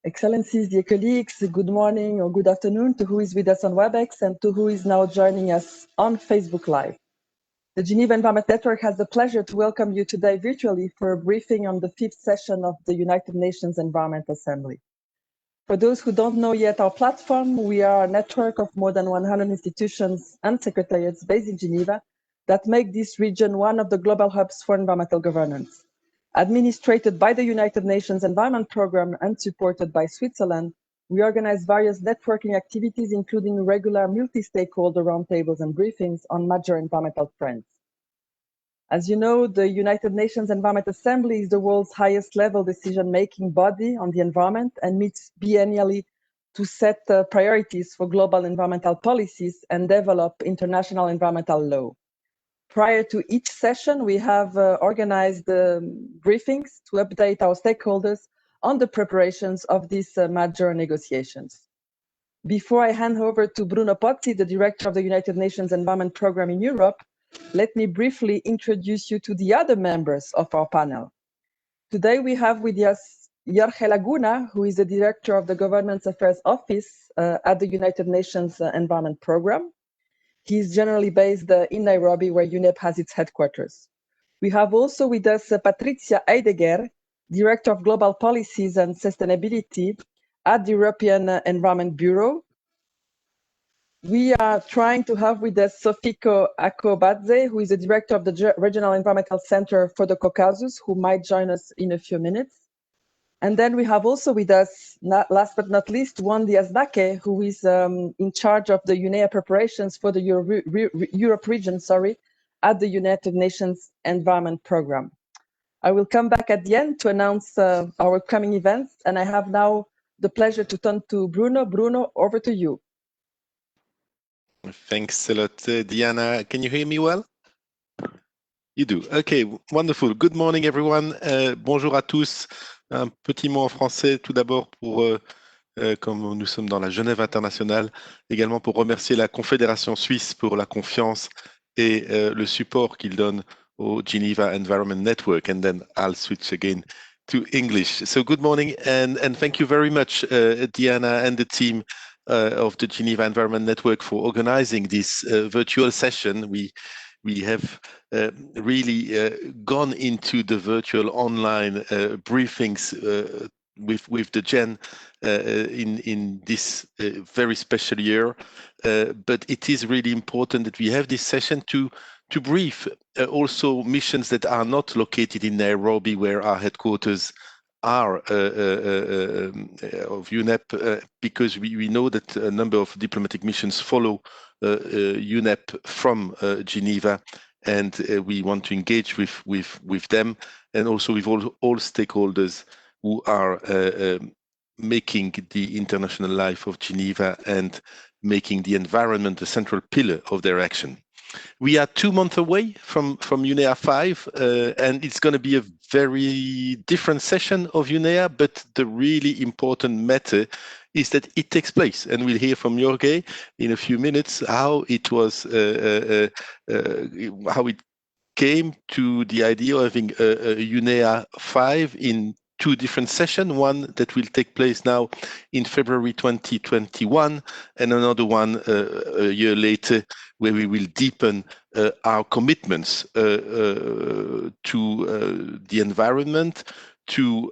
Excellencies, dear colleagues, good morning or good afternoon to who is with us on WebEx and to who is now joining us on Facebook Live. The Geneva Environment Network has the pleasure to welcome you today virtually for a briefing on the 5th session of the United Nations Environment Assembly. For those who don't know yet our platform, we are a network of more than 100 institutions and secretariats based in Geneva that make this region one of the global hubs for environmental governance. Administrated by the United Nations Environment Programme and supported by Switzerland, we organize various networking activities, including regular multi-stakeholder roundtables and briefings on major environmental trends. As you know, the United Nations Environment Assembly is the world's highest level decision-making body on the environment and meets biennially to set priorities for global environmental policies and develop international environmental law. Prior to each session, we have organized briefings to update our stakeholders on the preparations of these major negotiations. Before I hand over to Bruno Pozzi, the director of the United Nations Environment Programme in Europe, let me briefly introduce you to the other members of our panel. Today we have with us Jorge Laguna, who is the director of the Governance Affairs Office at the United Nations Environment Programme. He is generally based in Nairobi, where UNEP has its headquarters. We have also with us Patricia Heidegger, Director of Global Policies and Sustainability at the European Environment Bureau. We are trying to have with us Sofiko Akobadze, who is the Director of the Regional Environmental Center for the Caucasus, who might join us in a few minutes. And then we have also with us, last but not least, Juan Diaz-Naque, who is in charge of the UNEA preparations for the Europe region, at the United Nations Environment Programme. I will come back at the end to announce our upcoming events, and I have now the pleasure to turn to Bruno. Bruno, over to you. Thanks a lot, Diana. Can you hear me well? You do. Okay, wonderful. Good morning, everyone. Bonjour à tous. Un petit mot en français tout d'abord pour, comme nous sommes dans la Genève internationale, également pour remercier la Confédération suisse pour la confiance et le support qu'il donne au Geneva Environment Network. And then I'll switch again to English. So good morning and thank you very much, Diana and the team of the Geneva Environment Network for organizing this virtual session. We have really gone into the virtual online briefings with the GEN in this very special year. But it is really important that we have this session to brief also missions that are not located in Nairobi, where our headquarters are of UNEP, because we know that a number of diplomatic missions follow UNEP from Geneva, and we want to engage with them and also with all stakeholders who are making the international life of Geneva and making the environment a central pillar of their action. We are 2 months away from UNEA 5, and it's going to be a very different session of UNEA, but the really important matter is that it takes place. And we'll hear from Jorge in a few minutes how it was, how it came to the idea of having a UNEA 5 in 2 different sessions, one that will take place now in February 2021, and another one a year later, where we will deepen our commitments to the environment, to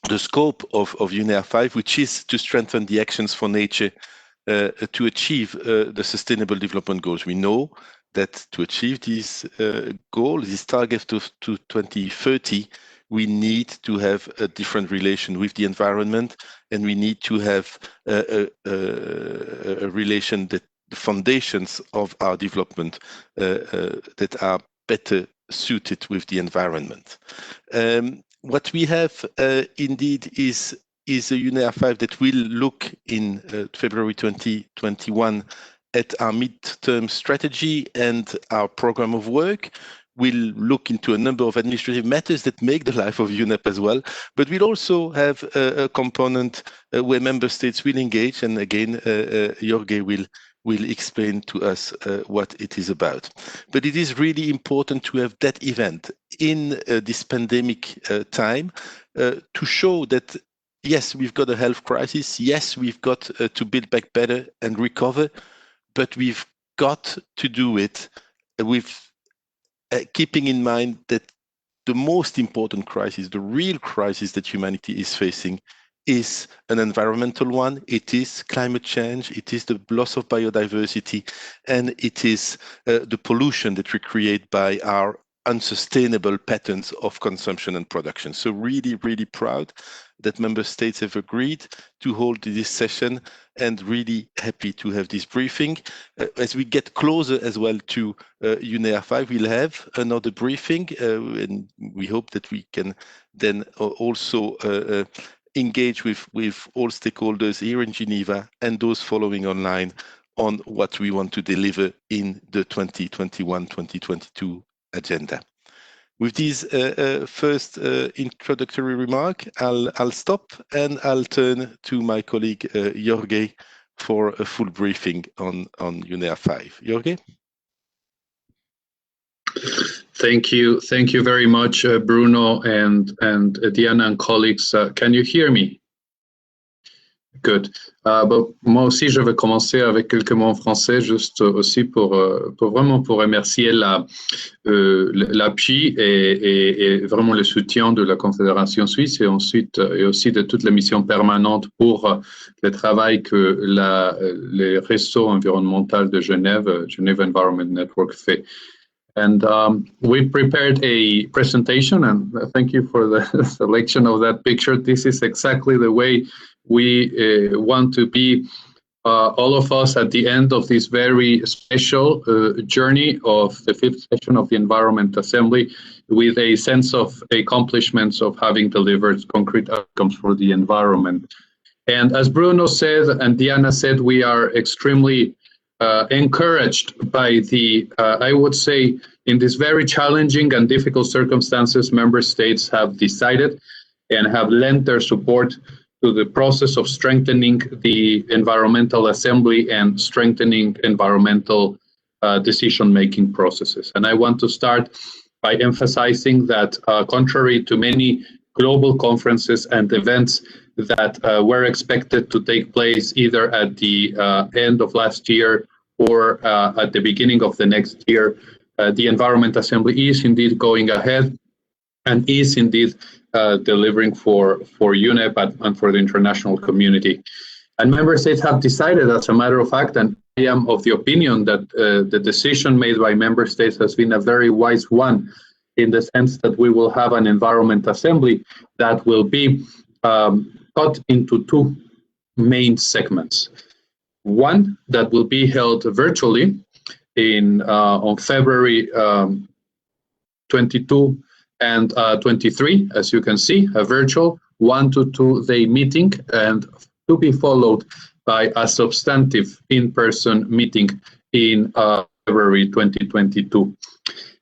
the scope of UNEA 5, which is to strengthen the actions for nature to achieve the Sustainable Development Goals. We know that to achieve these goals, these targets to 2030, we need to have a different relation with the environment, and we need to have a relation that the foundations of our development that are better suited with the environment. What we have indeed is a UNEA 5 that will look in February 2021 at our midterm strategy and our program of work. We'll look into a number of administrative matters that make the life of UNEP as well, but we'll also have a component where member states will engage, and again, Jorge will will explain to us what it is about. But it is really important to have that event in this pandemic time to show that, yes, we've got a health crisis. Yes, we've got to build back better and recover, but we've got to do it with keeping in mind that the most important crisis, the real crisis that humanity is facing, is an environmental one. It is climate change, it is the loss of biodiversity, and it is the pollution that we create by our unsustainable patterns of consumption and production. So really, really proud that member states have agreed to hold this session, and really happy to have this briefing. As we get closer as well to UNEA 5, we'll have another briefing, and we hope that we can then also engage with all stakeholders here in Geneva and those following online on what we want to deliver in the 2021-2022 agenda. With this first introductory remark, I'll stop and I'll turn to my colleague Jorge for a full briefing on UNEA 5. Jorge? Thank you very much, Bruno and Diana and colleagues. Can you hear me? Good. Moi aussi, je vais commencer avec quelques mots en français, juste aussi pour vraiment pour remercier l'appui et vraiment le soutien de la Confédération suisse et ensuite et aussi de toute la mission permanente pour le travail que le réseau environnemental de Genève, Geneva Environment Network, fait. And we prepared a presentation, and thank you for the selection of that picture. This is exactly the way we want to be, all of us, at the end of this very special journey of the 5th session of the Environment Assembly, with a sense of accomplishments of having delivered concrete outcomes for the environment. And as Bruno said and Diana said, we are extremely encouraged by the, I would say, in these very challenging and difficult circumstances, member states have decided and have lent their support to the process of strengthening the environmental assembly and strengthening environmental decision-making processes. And I want to start by emphasizing that contrary to many global conferences and events that were expected to take place either at the end of last year or at the beginning of the next year, the Environment Assembly is indeed going ahead and is indeed delivering for UNEP and for the international community. And member states have decided, as a matter of fact, and I am of the opinion that the decision made by member states has been a very wise one, in the sense that we will have an Environment Assembly that will be cut into two main segments. One that will be held virtually on February 22 and 23, as you can see, a virtual 1 to 2 day meeting, and to be followed by a substantive in-person meeting in February 2022.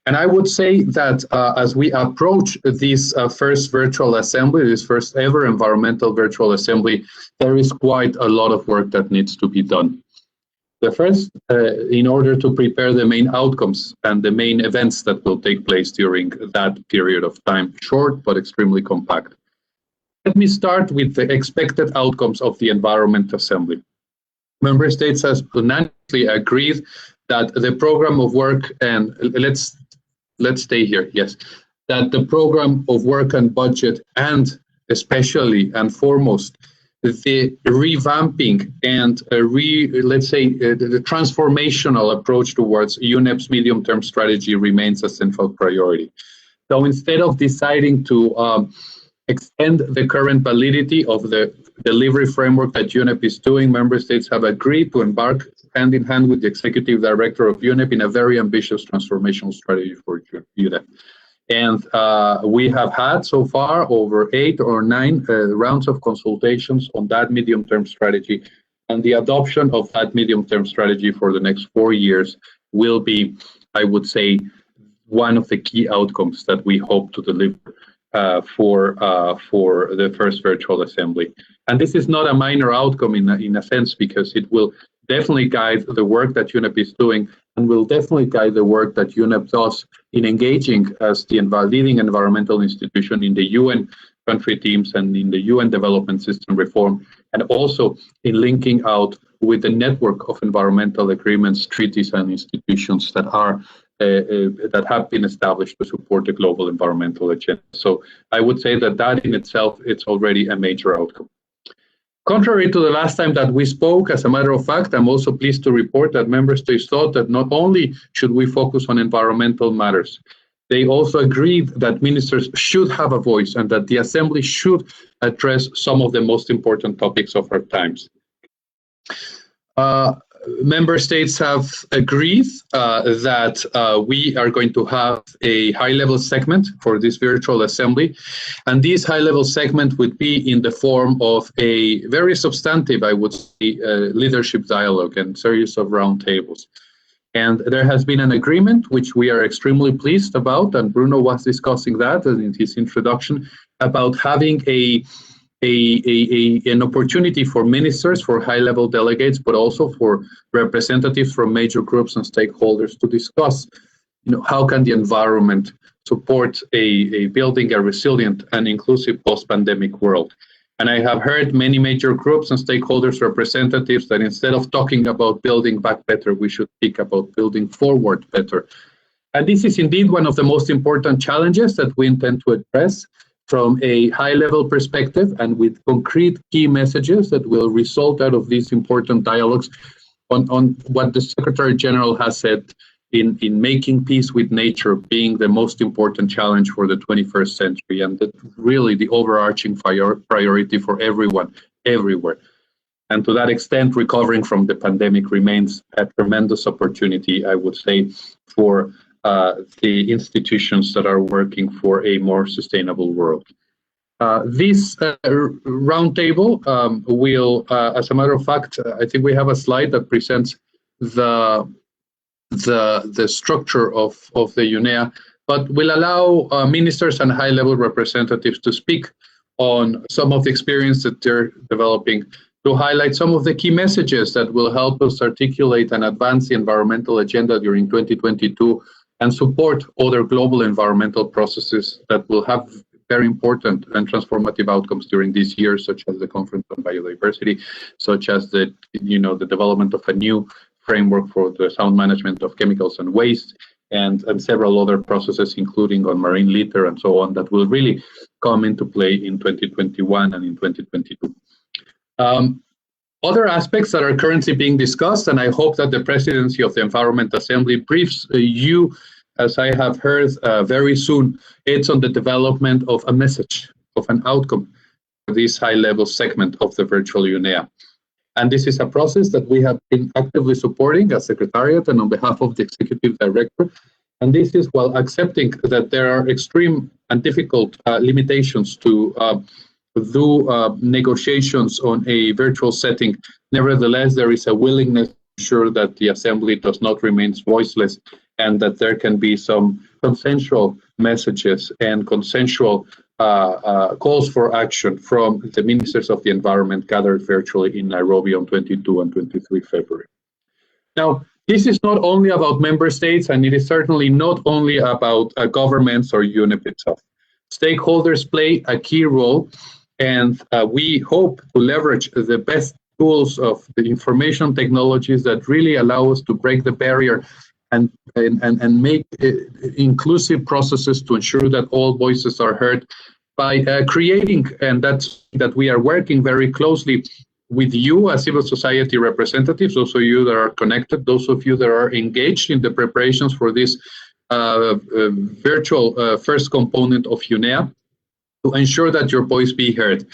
And I would say that as we approach this first virtual assembly, this first ever environmental virtual assembly, there is quite a lot of work that needs to be done. The first, in order to prepare the main outcomes and the main events that will take place during that period of time, short but extremely compact. Let me start with the expected outcomes of the Environment Assembly. Member states have unanimously agreed that the program of work, and let's stay here, yes, that the program of work and budget, and especially and foremost, the revamping and the transformational approach towards UNEP's medium-term strategy remains a central priority. So instead of deciding to extend the current validity of the delivery framework that UNEP is doing, member states have agreed to embark hand in hand with the executive director of UNEP in a very ambitious transformational strategy for UNEP. And we have had so far over 8 or 9 rounds of consultations on that medium-term strategy, and the adoption of that medium-term strategy for the next 4 years will be, I would say, one of the key outcomes that we hope to deliver for the first virtual assembly. And this is not a minor outcome in a sense, because it will definitely guide the work that UNEP is doing, and will definitely guide the work that UNEP does in engaging as the leading environmental institution in the UN country teams and in the UN development system reform, and also in linking out with the network of environmental agreements, treaties, and institutions that are that have been established to support the global environmental agenda. So I would say that that in itself, it's already a major outcome. Contrary to the last time that we spoke, as a matter of fact, I'm also pleased to report that member states thought that not only should we focus on environmental matters, they also agreed that ministers should have a voice and that the Assembly should address some of the most important topics of our times. Member states have agreed that we are going to have a high-level segment for this virtual assembly, and this high-level segment would be in the form of a very substantive, I would say, leadership dialogue and series of roundtables. And there has been an agreement, which we are extremely pleased about, and Bruno was discussing that in his introduction, about having an opportunity for ministers, for high-level delegates, but also for representatives from major groups and stakeholders to discuss, how can the environment support a building a resilient and inclusive post-pandemic world. And I have heard many major groups and stakeholders representatives that instead of talking about building back better, we should speak about building forward better. And this is indeed one of the most important challenges that we intend to address from a high-level perspective and with concrete key messages that will result out of these important dialogues on what the Secretary General has said in making peace with nature being the most important challenge for the 21st century, and really the overarching priority for everyone, everywhere. And to that extent, recovering from the pandemic remains a tremendous opportunity, I would say, for the institutions that are working for a more sustainable world. This roundtable will, as a matter of fact, I think we have a slide that presents the structure of the UNEA, but will allow ministers and high-level representatives to speak on some of the experience that they're developing, to highlight some of the key messages that will help us articulate and advance the environmental agenda during 2022 and support other global environmental processes that will have very important and transformative outcomes during this year, such as the Conference on Biodiversity, such as the development of a new framework for the sound management of chemicals and waste, and several other processes, including on marine litter and so on, that will really come into play in 2021 and in 2022. Other aspects that are currently being discussed, and I hope that the Presidency of the Environment Assembly briefs you, as I have heard, very soon, it's on the development of a message, of an outcome for this high-level segment of the virtual UNEA. And this is a process that we have been actively supporting as Secretariat and on behalf of the Executive Director. And this is while accepting that there are extreme and difficult limitations to do negotiations on a virtual setting. Nevertheless, there is a willingness to ensure that the Assembly does not remain voiceless and that there can be some consensual messages and consensual calls for action from the Ministers of the Environment gathered virtually in Nairobi on 22 and 23 February. Now, this is not only about member states, and it is certainly not only about governments or UNEP itself. Stakeholders play a key role, and we hope to leverage the best tools of the information technologies that really allow us to break the barrier and make inclusive processes to ensure that all voices are heard by creating, and that we are working very closely with you as civil society representatives, those of you that are connected, those of you that are engaged in the preparations for this virtual first component of UNEA, to ensure that your voice be heard.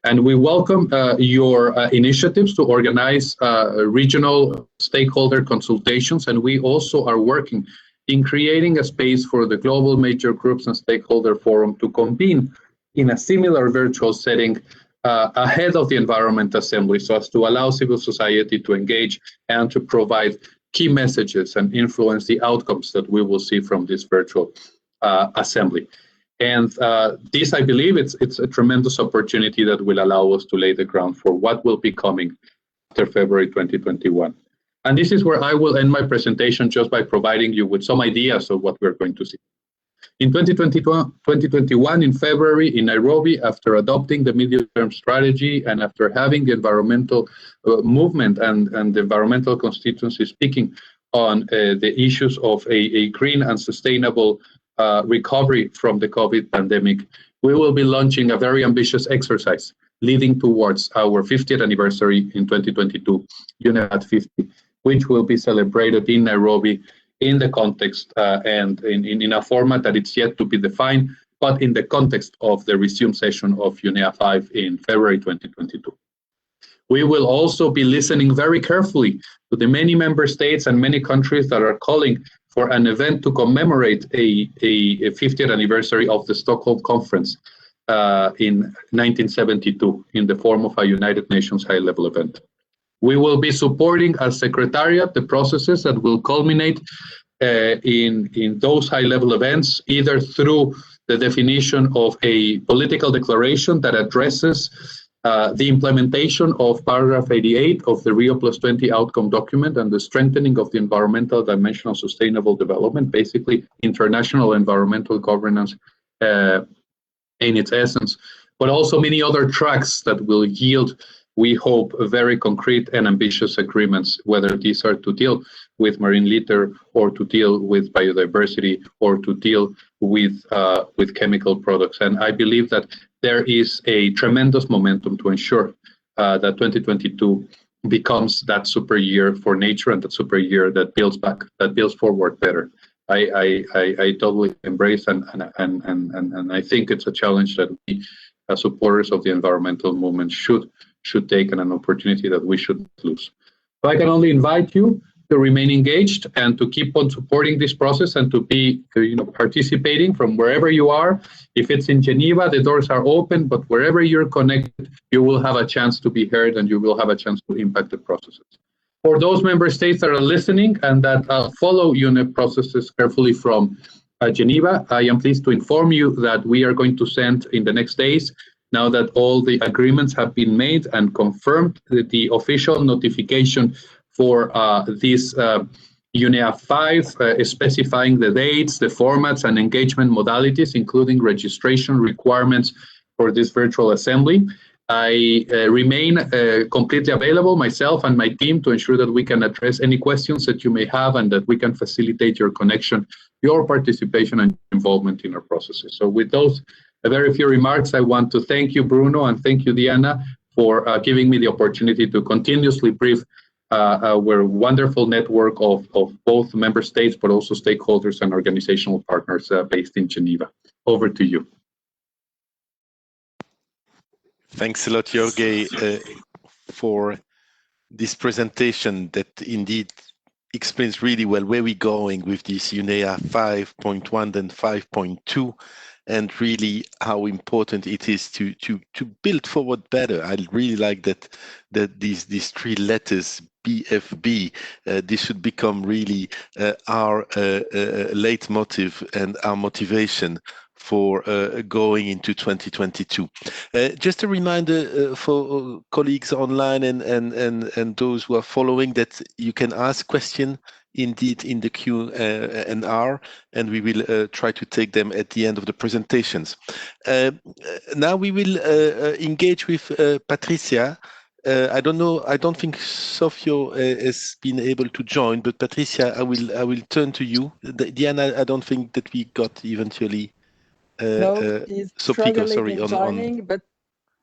And we welcome your initiatives to organize regional stakeholder consultations, and we also are working in creating a space for the global major groups and stakeholder forum to convene in a similar virtual setting ahead of the Environment Assembly, so as to allow civil society to engage and to provide key messages and influence the outcomes that we will see from this virtual assembly. And this, I believe, it's a tremendous opportunity that will allow us to lay the ground for what will be coming after February 2021. And this is where I will end my presentation, just by providing you with some ideas of what we're going to see. In 2021, in February, in Nairobi, after adopting the Midterm Strategy and after having the environmental movement and the environmental constituency speaking on the issues of a green and sustainable recovery from the COVID pandemic, we will be launching a very ambitious exercise leading towards our 50th anniversary in 2022, UNEP 50, which will be celebrated in Nairobi in the context and in a format that it's yet to be defined, but in the context of the resume session of UNEA 5 in February 2022. We will also be listening very carefully to the many member states and many countries that are calling for an event to commemorate a 50th anniversary of the Stockholm Conference in 1972 in the form of a United Nations high-level event. We will be supporting as Secretariat the processes that will culminate in those high-level events, either through the definition of a political declaration that addresses the implementation of paragraph 88 of the Rio +20 outcome document and the strengthening of the environmental dimension of sustainable development, basically international environmental governance in its essence, but also many other tracks that will yield, we hope, very concrete and ambitious agreements, whether these are to deal with marine litter or to deal with biodiversity or to deal with chemical products. And I believe that there is a tremendous momentum to ensure that 2022 becomes that super year for nature and that super year that builds back, that builds forward better. I totally embrace and I think it's a challenge that we, as supporters of the environmental movement, should take, and an opportunity that we should lose. So I can only invite you to remain engaged and to keep on supporting this process and to be participating from wherever you are. If it's in Geneva, the doors are open, but wherever you're connected, you will have a chance to be heard and you will have a chance to impact the processes. For those member states that are listening and that follow UNEP processes carefully from Geneva, I am pleased to inform you that we are going to send in the next days, now that all the agreements have been made and confirmed, the official notification for this UNEA 5, specifying the dates, the formats, and engagement modalities, including registration requirements for this virtual assembly. I remain completely available, myself and my team, to ensure that we can address any questions that you may have and that we can facilitate your connection, your participation, and involvement in our processes. So with those very few remarks, I want to thank you, Bruno, and thank you, Diana, for giving me the opportunity to continuously brief our wonderful network of both member states, but also stakeholders and organizational partners based in Geneva. Over to you. Thanks a lot, Jorge, for this presentation that indeed explains really well where we're going with this UNEA 5.1 and 5.2, and really how important it is to build forward better. I really like that these three letters, BFB, this should become really our leitmotif and our motivation for going into 2022. Just a reminder for colleagues online and those who are following that you can ask questions indeed in the Q&R, and we will try to take them at the end of the presentations. Now we will engage with Patricia. I don't think Sofio has been able to join, but Patricia, I will turn to you. Diana, I don't think that we got eventually. No, she's Sopico, struggling joining, but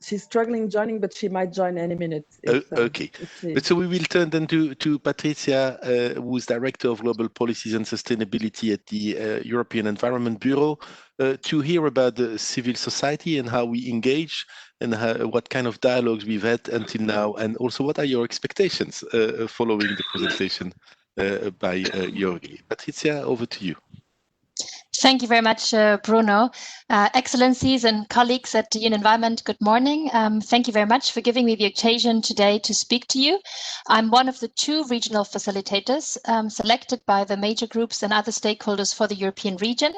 she's struggling joining, but she might join any minute. Okay. But so we will turn then to Patricia, who is Director of Global Policies and Sustainability at the European Environment Bureau, to hear about the civil society and how we engage and what kind of dialogues we've had until now, and also what are your expectations following the presentation by Jorge. Patricia, over to you. Thank you very much, Bruno. Excellencies and colleagues at UN Environment, good morning. Thank you very much for giving me the occasion today to speak to you. I'm one of the 2 regional facilitators selected by the major groups and other stakeholders for the European region.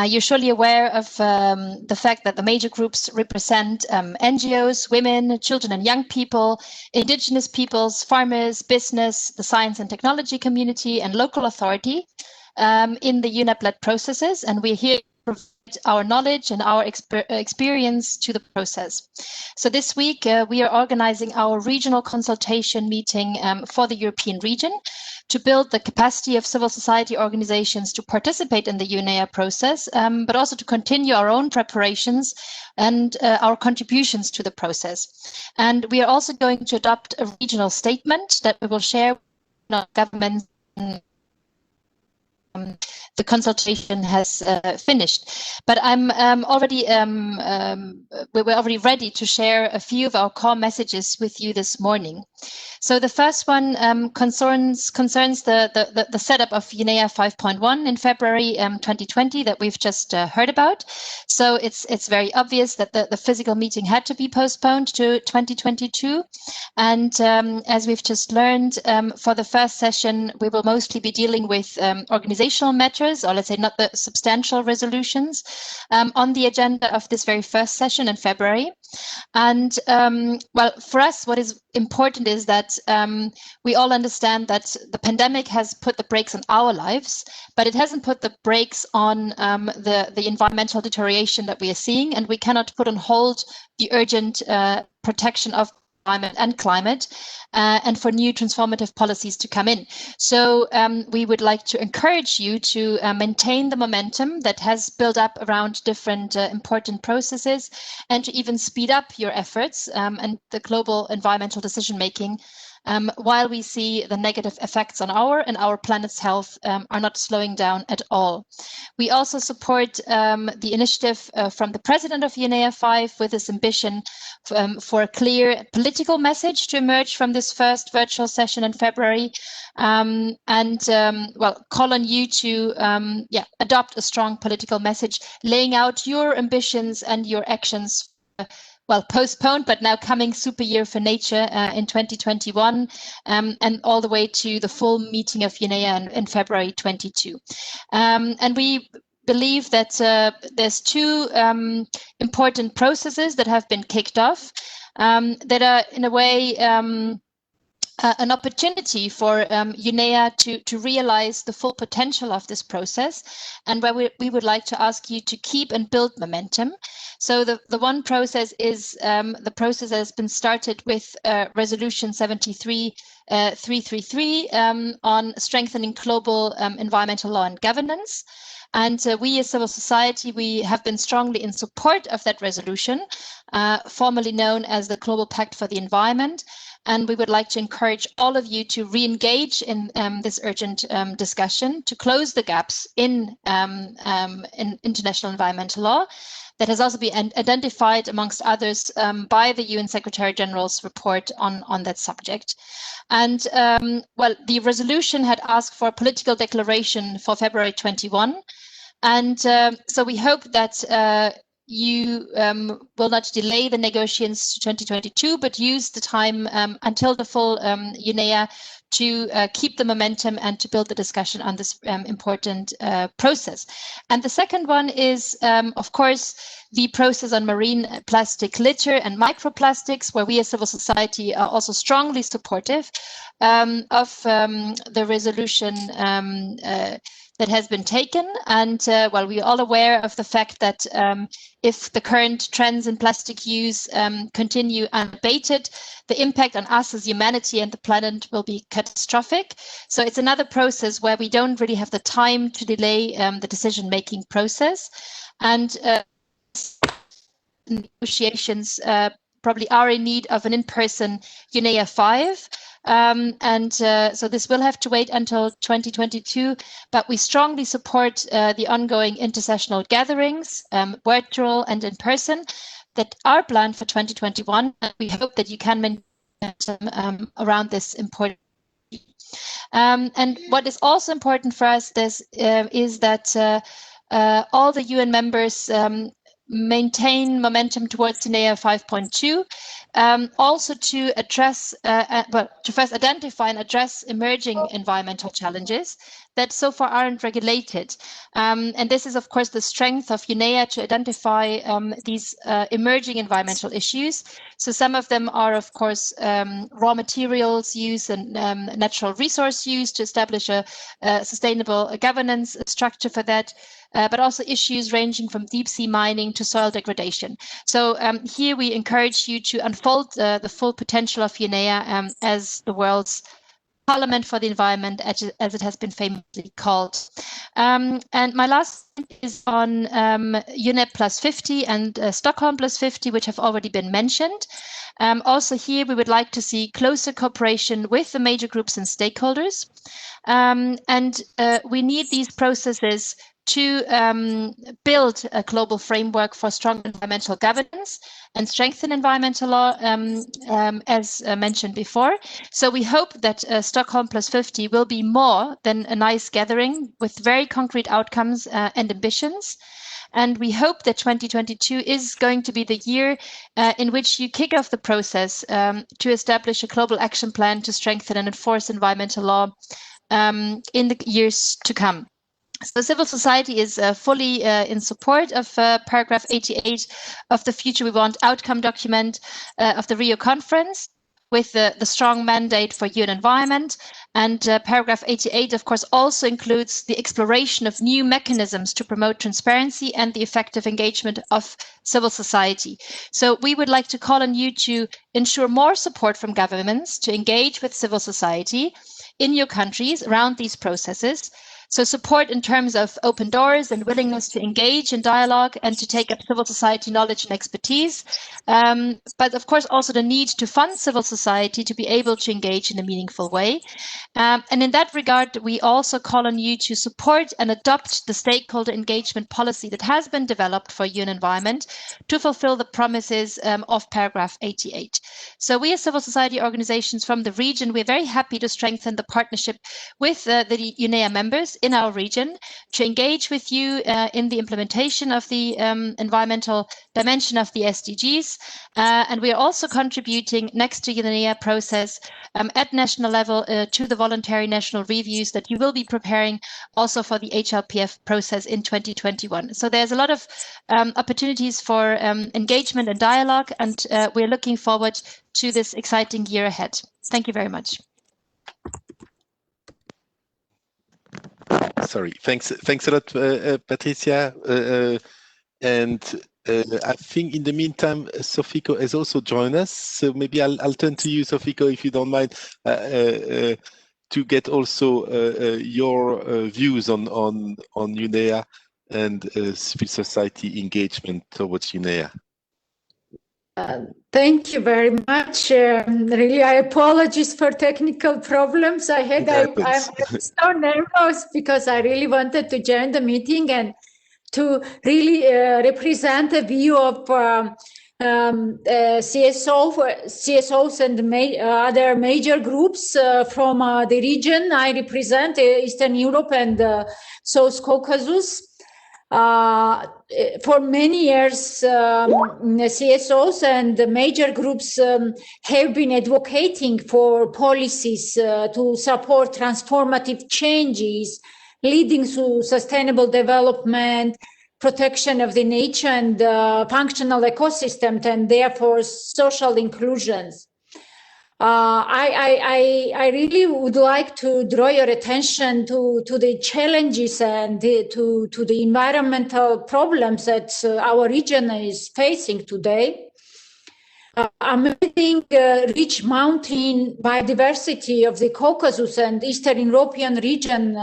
You're surely aware of the fact that the major groups represent NGOs, women, children and young people, indigenous peoples, farmers, business, the science and technology community and local authority. In the UNEP-led processes, and we're here to provide our knowledge and our experience to the process. So this week, we are organizing our regional consultation meeting for the European region to build the capacity of civil society organizations to participate in the UNEA process, but also to continue our own preparations and our contributions to the process. And we are also going to adopt a regional statement that we will share with governments. The consultation has finished, but we're already ready to share a few of our core messages with you this morning. So the first one concerns the setup of UNEA 5.1 in February 2020 that we've just heard about. So it's very obvious that the physical meeting had to be postponed to 2022, and as we've just learned, for the first session we will mostly be dealing with organizational matters, or let's say not the substantial resolutions on the agenda of this very first session in February. And well, for us, what is important is that we all understand that the pandemic has put the brakes on our lives, but it hasn't put the brakes on the environmental deterioration that we are seeing, and we cannot put on hold the urgent protection of environment and climate, and for new transformative policies to come in. So we would like to encourage you to maintain the momentum that has built up around different important processes, and to even speed up your efforts and the global environmental decision making, while we see the negative effects on our planet's health are not slowing down at all. We also support the initiative from the president of UNEA 5 with this ambition for a clear political message to emerge from this first virtual session in February, well, call on you to adopt a strong political message, laying out your ambitions and your actions. Well, postponed, but now coming super year for nature in 2021, and all the way to the full meeting of UNEA in February 22. And we believe that there's 2 important processes that have been kicked off that are in a way an opportunity for UNEA to realize the full potential of this process, and where we would like to ask you to keep and build momentum. So the one process is the process that has been started with Resolution 73-333 on strengthening global environmental law and governance. And we as civil society, we have been strongly in support of that resolution, formerly known as the Global Pact for the Environment. And we would like to encourage all of you to re-engage in this urgent discussion to close the gaps in international environmental law that has also been identified, amongst others, by the UN Secretary General's report on that subject. And well, the resolution had asked for a political declaration for February 21. And so we hope that you will not delay the negotiations to 2022, but use the time until the full UNEA to keep the momentum and to build the discussion on this important process. And the second one is, of course, the process on marine plastic litter and microplastics, where we as civil society are also strongly supportive of the resolution that has been taken. And well, we are all aware of the fact that if the current trends in plastic use continue unabated, the impact on us as humanity and the planet will be catastrophic. So it's another process where we don't really have the time to delay the decision-making process. And negotiations probably are in need of an in-person UNEA 5. So this will have to wait until 2022, but we strongly support the ongoing intersessional gatherings, virtual and in person, that are planned for 2021. And we hope that you can maintain around this important. And what is also important for us is that all the UN members maintain momentum towards UNEA 5.2, also to address, to first identify and address emerging environmental challenges that so far aren't regulated. And this is, of course, the strength of UNEA to identify these emerging environmental issues. So some of them are, of course, raw materials use and natural resource use to establish a sustainable governance structure for that. But also issues ranging from deep sea mining to soil degradation. So here we encourage you to unfold the full potential of UNEA as the world's Parliament for the Environment, as it has been famously called. And my last point is on UNEP plus 50 and Stockholm plus 50, which have already been mentioned. Also here, we would like to see closer cooperation with the major groups and stakeholders. And we need these processes to build a global framework for strong environmental governance and strengthen environmental law, as mentioned before. So we hope that Stockholm plus 50 will be more than a nice gathering with very concrete outcomes and ambitions. And we hope that 2022 is going to be the year in which you kick off the process to establish a global action plan to strengthen and enforce environmental law in the years to come. So civil society is fully in support of paragraph 88 of the Future We Want outcome document of the Rio conference, with the strong mandate for UN environment. And paragraph 88, of course, also includes the exploration of new mechanisms to promote transparency and the effective engagement of civil society. So we would like to call on you to ensure more support from governments to engage with civil society in your countries around these processes. So support in terms of open doors and willingness to engage in dialogue and to take up civil society knowledge and expertise. But of course, also the need to fund civil society to be able to engage in a meaningful way. And in that regard, we also call on you to support and adopt the stakeholder engagement policy that has been developed for UN environment to fulfill the promises of paragraph 88. So we as civil society organizations from the region, we're very happy to strengthen the partnership with the UNEA members in our region to engage with you in the implementation of the environmental dimension of the SDGs. And we are also contributing next to the UNEA process at national level to the voluntary national reviews that you will be preparing also for the HLPF process in 2021. So there's a lot of opportunities for engagement and dialogue, and we're looking forward to this exciting year ahead. Thank you very much. Sorry, thanks a lot, Patricia. And I think in the meantime, Sofiko has also joined us. So maybe I'll turn to you, Sofiko, if you don't mind, to get also your views on UNEA and civil society engagement towards UNEA. Thank you very much. Really, I apologize for technical problems I had. I'm so nervous because I really wanted to join the meeting and to really represent a view of CSOs and other major groups from the region. I represent Eastern Europe and South Caucasus. For many years, CSOs and the major groups have been advocating for policies to support transformative changes leading to sustainable development, protection of the nature and functional ecosystem, and therefore social inclusions. I really would like to draw your attention to the challenges and to the environmental problems that our region is facing today. Amazing rich mountain biodiversity of the Caucasus and Eastern European region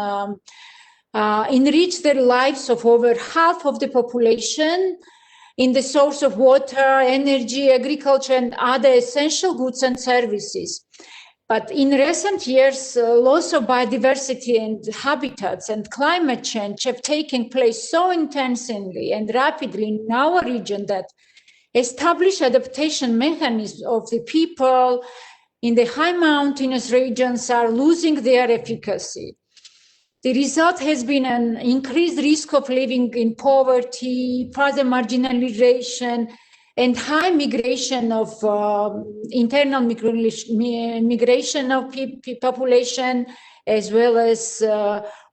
enrich the lives of over half of the population in the source of water, energy, agriculture, and other essential goods and services. But in recent years, loss of biodiversity and habitats and climate change have taken place so intensively and rapidly in our region that established adaptation mechanisms of the people in the high mountainous regions are losing their efficacy. The result has been an increased risk of living in poverty, further marginalization, and high migration of internal migration of population, as well as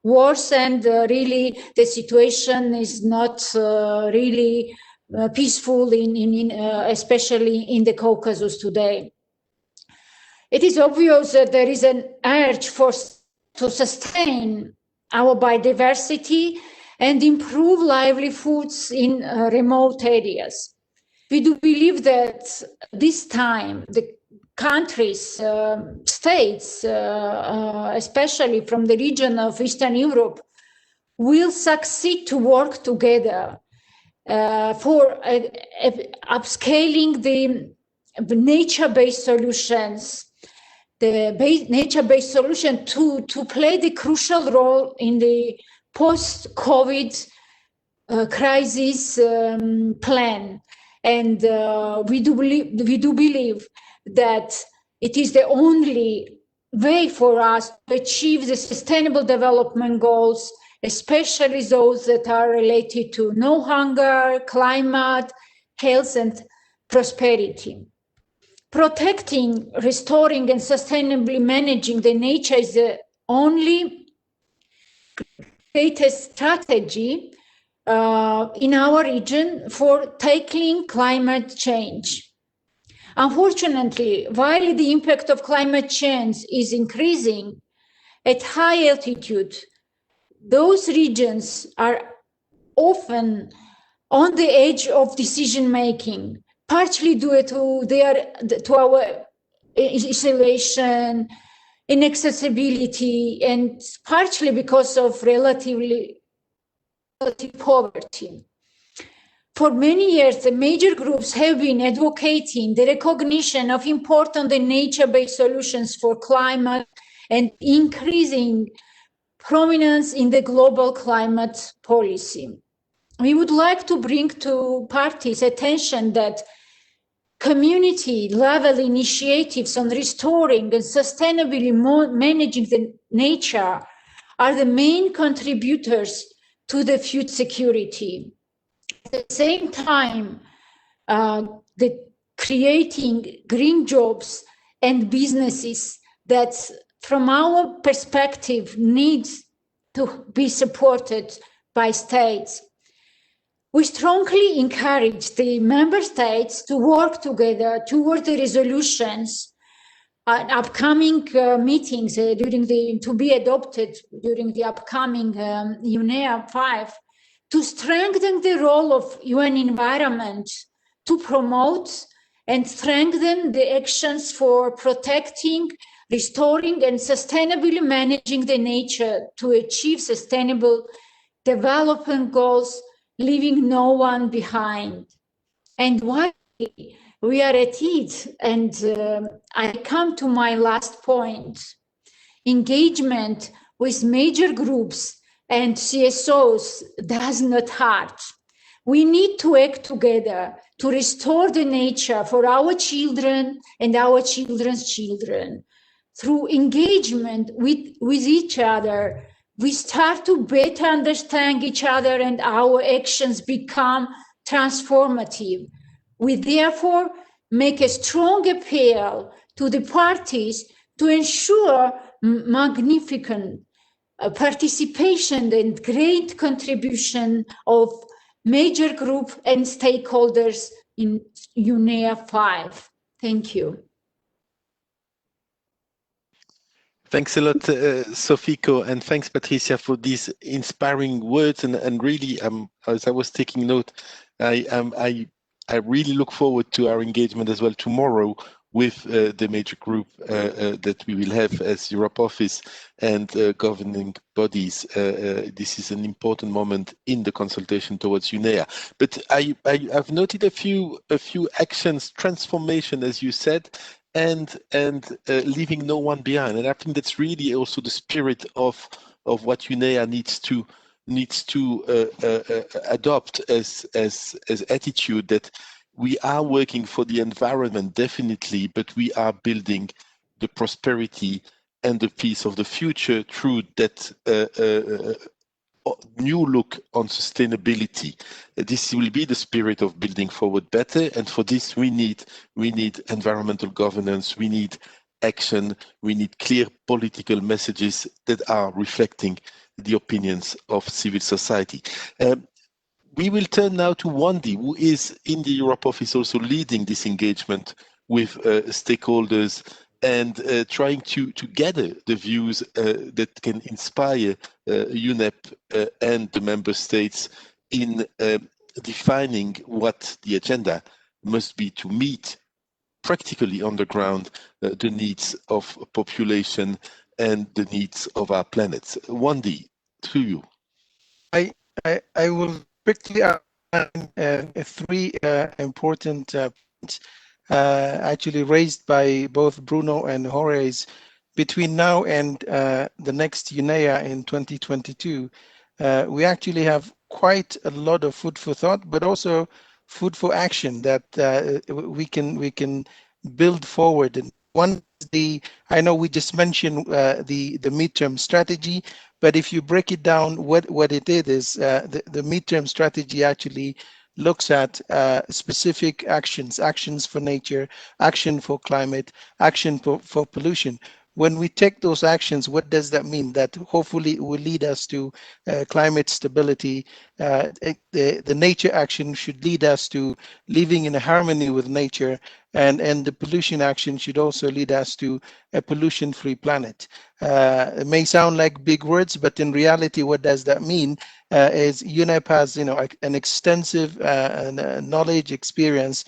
wars. And really, the situation is not really peaceful, especially in the Caucasus today. It is obvious that there is an urge to sustain our biodiversity and improve livelihoods in remote areas. We do believe that this time the countries, states, especially from the region of Eastern Europe, will succeed to work together for upscaling the nature-based solutions, the nature-based solution to play the crucial role in the post-COVID crisis plan. And we do believe that it is the only way for us to achieve the sustainable development goals, especially those that are related to no hunger, climate, health, and prosperity. Protecting, restoring, and sustainably managing the nature is the only greatest strategy in our region for tackling climate change. Unfortunately, while the impact of climate change is increasing at high altitude, those regions are often on the edge of decision making, partially due to our isolation, inaccessibility, and partially because of relative poverty. For many years, the major groups have been advocating the recognition of important and nature-based solutions for climate and increasing prominence in the global climate policy. We would like to bring to parties' attention that community-level initiatives on restoring and sustainably managing the nature are the main contributors to the food security. At the same time, creating green jobs and businesses that, from our perspective, needs to be supported by states. We strongly encourage the member states to work together toward the resolutions and upcoming meetings to be adopted during the upcoming UNEA 5, to strengthen the role of UN Environment to promote and strengthen the actions for protecting, restoring, and sustainably managing the nature to achieve sustainable development goals, leaving no one behind. And while we are at it, and I come to my last point, engagement with major groups and CSOs does not hurt. We need to act together to restore the nature for our children and our children's children. Through engagement with each other, we start to better understand each other and our actions become transformative. We therefore make a strong appeal to the parties to ensure magnificent participation and great contribution of major group and stakeholders in UNEA 5. Thank you. Thanks a lot, Sofiko, and thanks, Patricia, for these inspiring words. And really, as I was taking note, I really look forward to our engagement as well tomorrow with the major group that we will have as Europe Office and governing bodies. This is an important moment in the consultation towards UNEA. But I've noted a few actions, transformation, as you said, and leaving no one behind. And I think that's really also the spirit of what UNEA needs to adopt as attitude, that we are working for the environment, definitely, but we are building the prosperity and the peace of the future through that new look on sustainability. This will be the spirit of building forward better, and for this we need environmental governance, we need action, we need clear political messages that are reflecting the opinions of civil society. We will turn now to Wendy, who is in the Europe office also leading this engagement with stakeholders and trying to gather the views that can inspire UNEP and the member states in defining what the agenda must be to meet practically on the ground the needs of population and the needs of our planet. Wendy, to you. I will quickly outline three important points actually raised by both Bruno and Jorge. Between now and the next UNEA in 2022, we actually have quite a lot of food for thought, but also food for action that we can build forward. And one is I know we just mentioned the midterm strategy, but if you break it down, what it is the midterm strategy actually looks at specific actions for nature, action for climate, action for pollution. When we take those actions, what does that mean? That hopefully it will lead us to climate stability. The nature action should lead us to living in harmony with nature, and the pollution action should also lead us to a pollution-free planet. It may sound like big words, but in reality, what does that mean? Is UNEP has an extensive knowledge, experience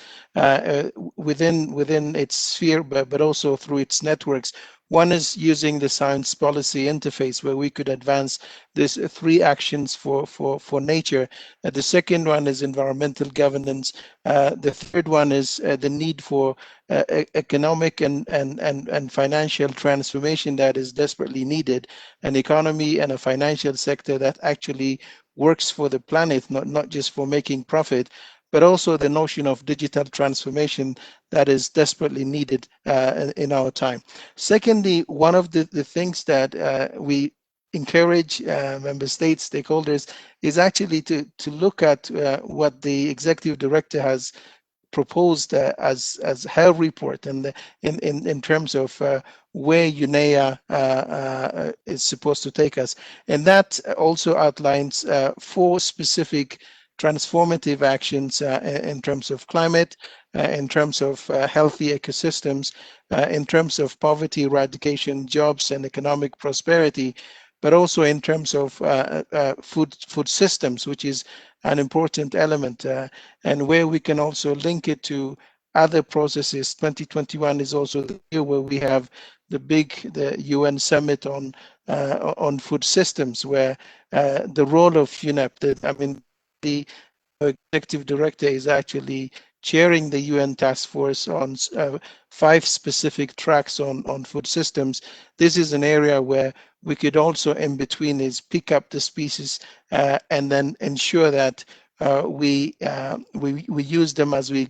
within its sphere, but also through its networks. One is using the science policy interface, where we could advance these three actions for nature. The second one is environmental governance. The third one is the need for economic and financial transformation that is desperately needed, an economy and a financial sector that actually works for the planet, not just for making profit, but also the notion of digital transformation that is desperately needed in our time. Secondly, one of the things that we encourage member states, stakeholders, is actually to look at what the executive director has proposed as her report, and in terms of where UNEA is supposed to take us. And that also outlines 4 specific transformative actions in terms of climate, in terms of healthy ecosystems, in terms of poverty eradication, jobs and economic prosperity, but also in terms of food systems, which is an important element, and where we can also link it to other processes. 2021 is also the year where we have the UN summit on food systems, where the role of UNEP, the executive director is actually chairing the UN task force on 5 specific tracks on food systems. This is an area where we could also, in between, is pick up the species and then ensure that we use them as we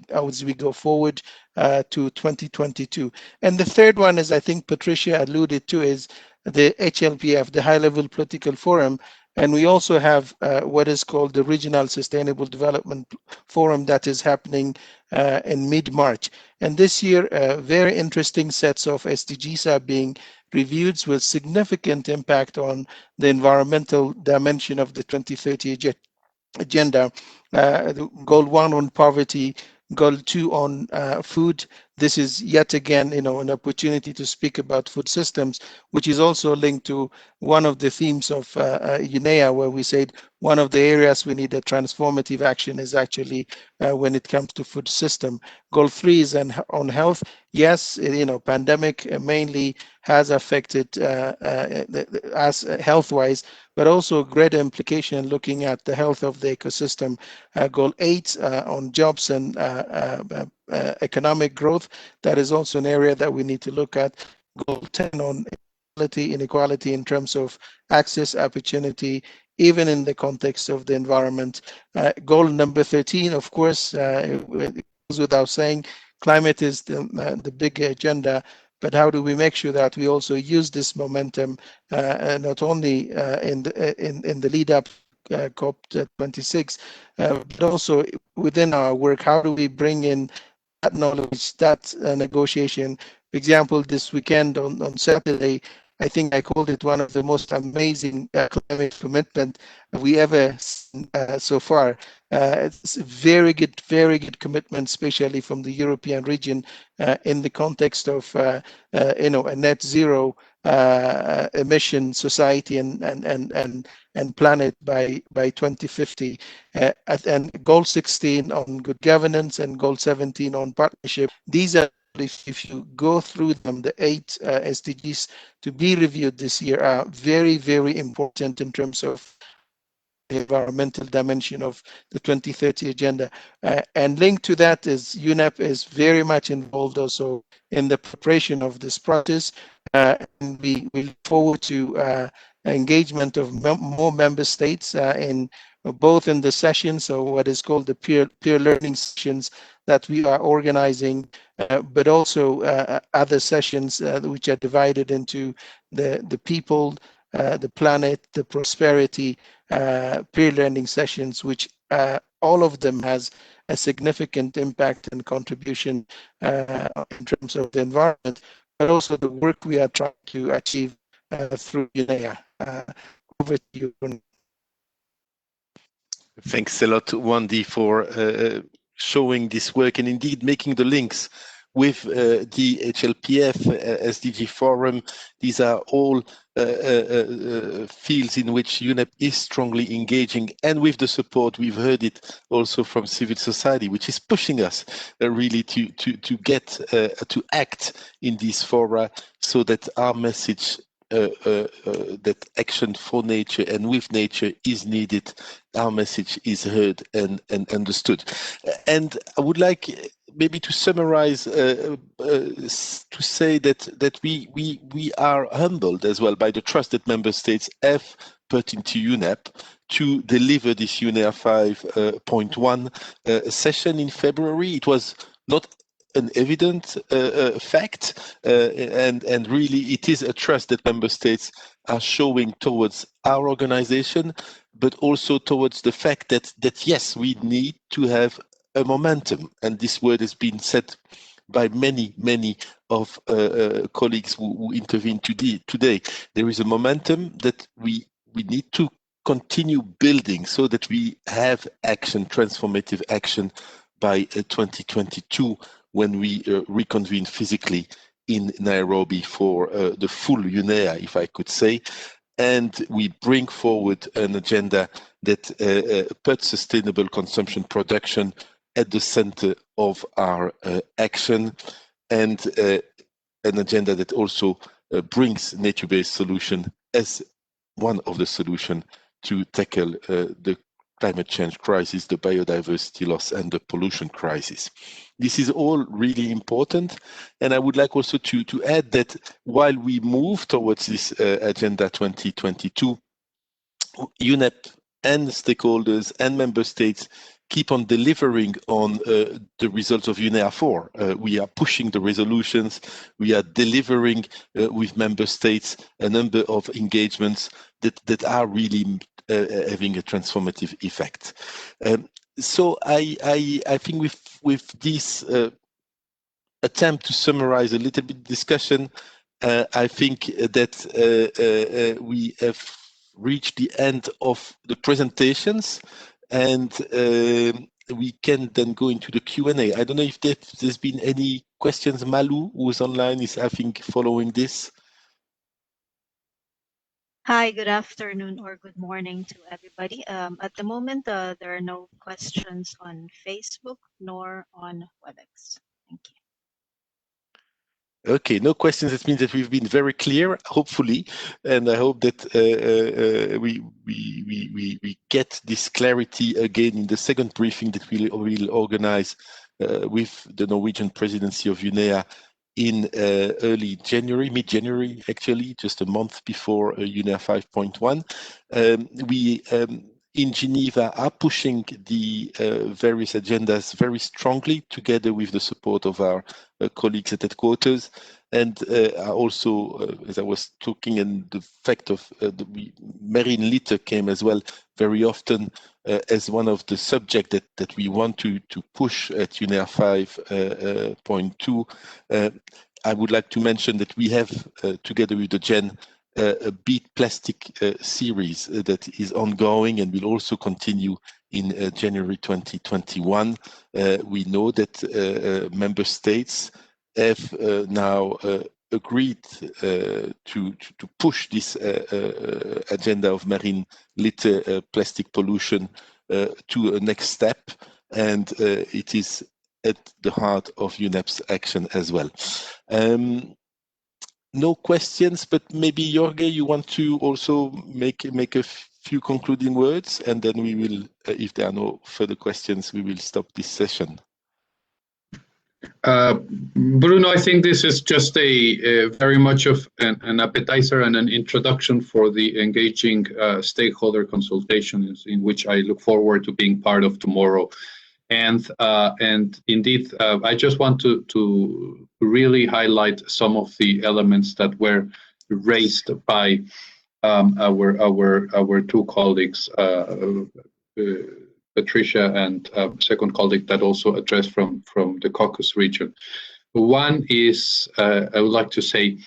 go forward to 2022. And the third one, as I think Patricia alluded to, is the HLPF, the High Level Political Forum. And we also have what is called the Regional Sustainable Development Forum that is happening in mid-March. And this year, very interesting sets of SDGs are being reviewed with significant impact on the environmental dimension of the 2030 agenda. Goal 1 on poverty, Goal 2 on food. This is yet again, an opportunity to speak about food systems, which is also linked to one of the themes of UNEA, where we said one of the areas we need a transformative action is actually when it comes to food system. Goal 3 is on health. Yes, pandemic mainly has affected us health-wise, but also greater implication looking at the health of the ecosystem. Goal 8 on jobs and economic growth. That is also an area that we need to look at. Goal 10 on inequality in terms of access, opportunity, even in the context of the environment. Goal number 13, of course, it goes without saying, climate is the big agenda, but how do we make sure that we also use this momentum not only in the lead up COP26, but also within our work? How do we bring in that knowledge, that negotiation? For example, this weekend on Saturday, I think I called it one of the most amazing climate commitment we ever seen so far. It's a very good commitment, especially from the European region in the context of a net zero emission society and planet by 2050, and goal 16 on good governance and goal 17 on partnership. These are, if you go through them, the 8 SDGs to be reviewed this year are very important in terms of the environmental dimension of the 2030 agenda. And linked to that is UNEP is very much involved also in the preparation of this process. And we look forward to engagement of more member states in both in the sessions, so what is called the peer learning sessions that we are organizing, but also other sessions which are divided into the people, the planet, the prosperity, peer learning sessions, which all of them has a significant impact and contribution in terms of the environment, but also the work we are trying to achieve through UNEA. Over to you. Thanks a lot, Wendy, for showing this work and indeed making the links with the HLPF, SDG Forum. These are all fields in which UNEP is strongly engaging, and with the support, we've heard it also from civil society, which is pushing us really to get to act in these fora, so that our message that action for nature and with nature is needed, our message is heard and understood. And I would like maybe to summarize, to say that we are humbled as well by the trust that member states have put into UNEP to deliver this UNEA 5.1 session in February. It was not an evident fact, and really it is a trust that member states are showing towards our organization, but also towards the fact that yes, we need to have a momentum, and this word has been said by many of colleagues who intervened today. There is a momentum that we need to continue building so that we have action, transformative action by 2022, when we reconvene physically in Nairobi for the full UNEA, if I could say, and we bring forward an agenda that puts sustainable consumption production at the center of our action, and an agenda that also brings nature-based solution as one of the solutions to tackle the climate change crisis, the biodiversity loss, and the pollution crisis. This is all really important, and I would like also to add that while we move towards this Agenda 2022, UNEP and stakeholders and member states keep on delivering on the results of UNEA 4. We are pushing the resolutions, we are delivering with member states a number of engagements that are really having a transformative effect. So I think with this attempt to summarize a little bit discussion, I think that we have reached the end of the presentations, and we can then go into the Q&A. I don't know if there's been any questions. Malu, who's online, is I think following this. Hi, good afternoon or good morning to everybody. At the moment, there are no questions on Facebook nor on WebEx. Thank you. Okay, no questions. That means that we've been very clear, hopefully, and I hope that we get this clarity again in the second briefing that we'll organize with the Norwegian presidency of UNEA in early January, mid-January, actually, just a month before UNEA 5.1. We in Geneva are pushing the various agendas very strongly, together with the support of our colleagues at headquarters. And also, as I was talking, and the fact of the marine litter came as well very often as one of the subjects that we want to push at UNEA 5.2. I would like to mention that we have, together with the GEN, a Beat Plastic series that is ongoing and will also continue in January 2021. We know that member states have now agreed to push this agenda of marine litter plastic pollution to a next step, and it is at the heart of UNEP's action as well. No questions, but maybe Jorge, you want to also make a few concluding words, and then we will, if there are no further questions, we will stop this session. Bruno, I think this is just a very much of an appetizer and an introduction for the engaging stakeholder consultations, in which I look forward to being part of tomorrow. And indeed, I just want to really highlight some of the elements that were raised by our two colleagues, Patricia and second colleague that also addressed from the Caucasus region. One is, I would like to say,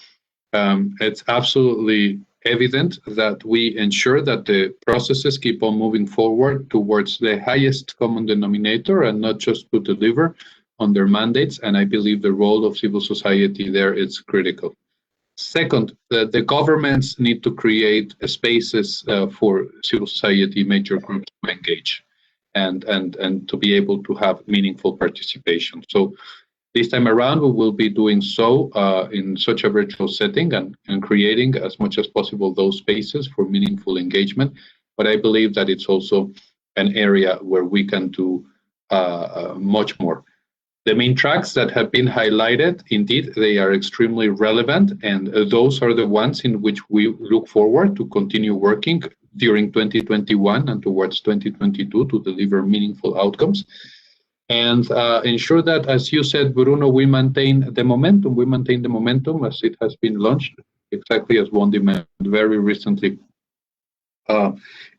it's absolutely evident that we ensure that the processes keep on moving forward towards the highest common denominator and not just to deliver on their mandates. And I believe the role of civil society there is critical. Second, the governments need to create spaces for civil society major groups to engage and to be able to have meaningful participation. So this time around, we will be doing so in such a virtual setting and creating as much as possible those spaces for meaningful engagement. But I believe that it's also an area where we can do much more. The main tracks that have been highlighted, indeed, they are extremely relevant, and those are the ones in which we look forward to continue working during 2021 and towards 2022 to deliver meaningful outcomes. And ensure that, as you said, Bruno, we maintain the momentum. We maintain the momentum as it has been launched, exactly as one demand very recently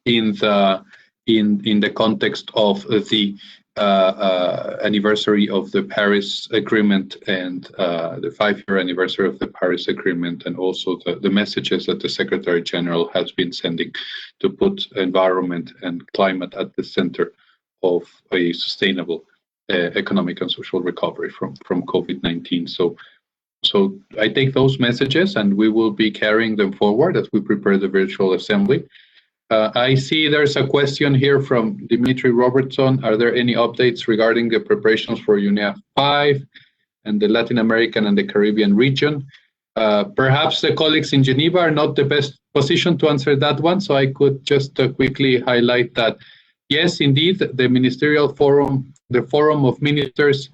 in the context of the anniversary of the Paris Agreement and the 5-year anniversary of the Paris Agreement, and also the messages that the Secretary General has been sending to put environment and climate at the center of a sustainable economic and social recovery from COVID-19. So I take those messages and we will be carrying them forward as we prepare the virtual assembly. I see there's a question here from Dimitri Robertson. Are there any updates regarding the preparations for UNEA 5 and the Latin American and the Caribbean region? Perhaps the colleagues in Geneva are not the best position to answer that one, so I could just quickly highlight that, yes, indeed, the ministerial forum, the Forum of Ministers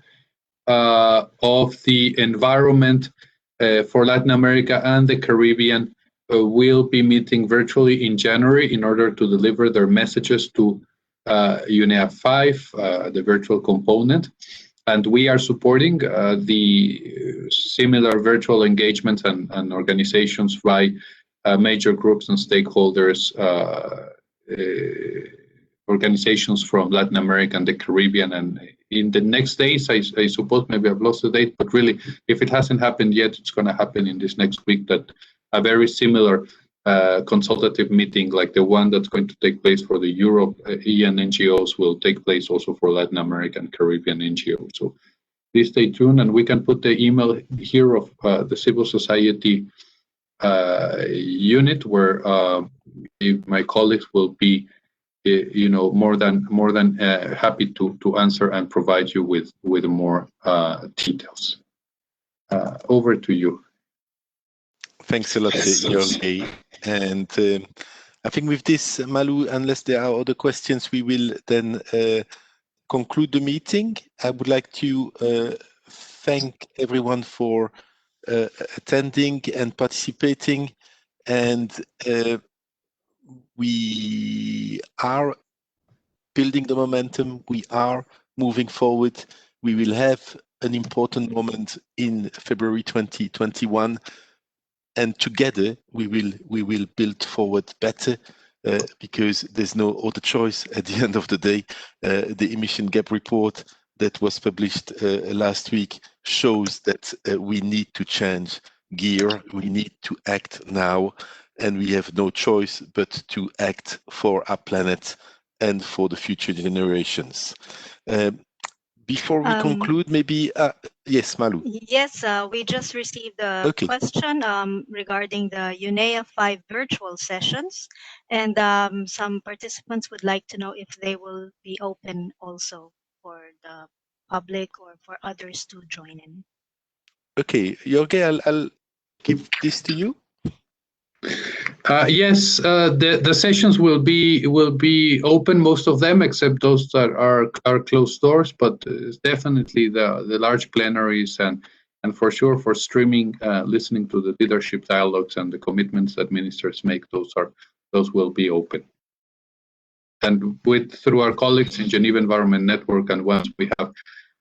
of the Environment for Latin America and the Caribbean will be meeting virtually in January in order to deliver their messages to UNEA 5, the virtual component. And we are supporting the similar virtual engagements and organizations by major groups and stakeholders, organizations from Latin America and the Caribbean. And in the next days, I suppose, maybe I've lost the date, but really, if it hasn't happened yet, it's going to happen in this next week, that a very similar consultative meeting like the one that's going to take place for the European NGOs will take place also for Latin American and Caribbean NGOs. So please stay tuned, and we can put the email here of the civil society unit, where my colleagues will be more than happy to answer and provide you with more details. Over to you. Thanks a lot, Jorge. And I think with this, Malu, unless there are other questions, we will then conclude the meeting. I would like to thank everyone for attending and participating. And we are building the momentum. We are moving forward. We will have an important moment in February 2021, and together we will build forward better, because there's no other choice. At the end of the day, the emission gap report that was published last week shows that we need to change gear. We need to act now, and we have no choice but to act for our planet and for the future generations. Before we conclude, maybe, yes, Malu. Yes, we just received a question regarding the UNEA 5 virtual sessions, and some participants would like to know if they will be open also for the public or for others to join in. Okay, Jorge, I'll give this to you. Yes, the sessions will be open, most of them, except those that are closed doors. But definitely the large plenaries and for sure for streaming, listening to the leadership dialogues and the commitments that ministers make, those will be open. And through our colleagues in Geneva Environment Network, and once we have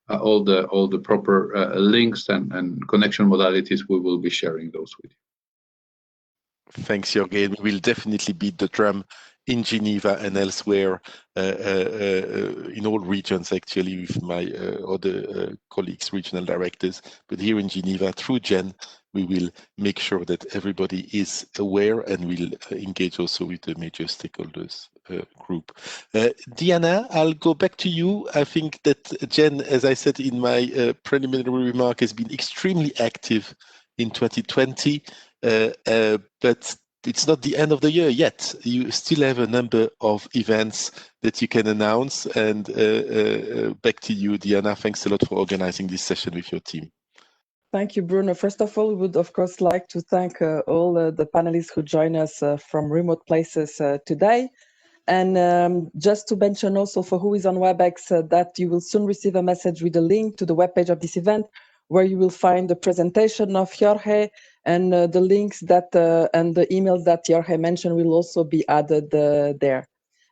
all the proper links and connection modalities, we will be sharing those with you. Thanks, Jorge. We will definitely beat the drum in Geneva and elsewhere, in all regions, actually, with my other colleagues, regional directors. But here in Geneva, through GEN, we will make sure that everybody is aware, and will engage also with the major stakeholders group. Diana, I'll go back to you. I think that GEN, as I said in my preliminary remark, has been extremely active in 2020. But it's not the end of the year yet. You still have a number of events that you can announce. And back to you, Diana. Thanks a lot for organizing this session with your team. Thank you, Bruno. First of all, we would, of course, like to thank all the panelists who join us from remote places today. And just to mention also for who is on WebEx that you will soon receive a message with a link to the webpage of this event, where you will find the presentation of Jorge, and the links that and the emails that Jorge mentioned will also be added there.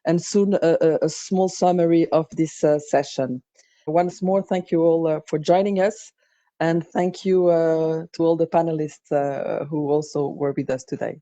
And soon a small summary of this session. Once more, thank you all for joining us, and thank you to all the panelists who also were with us today.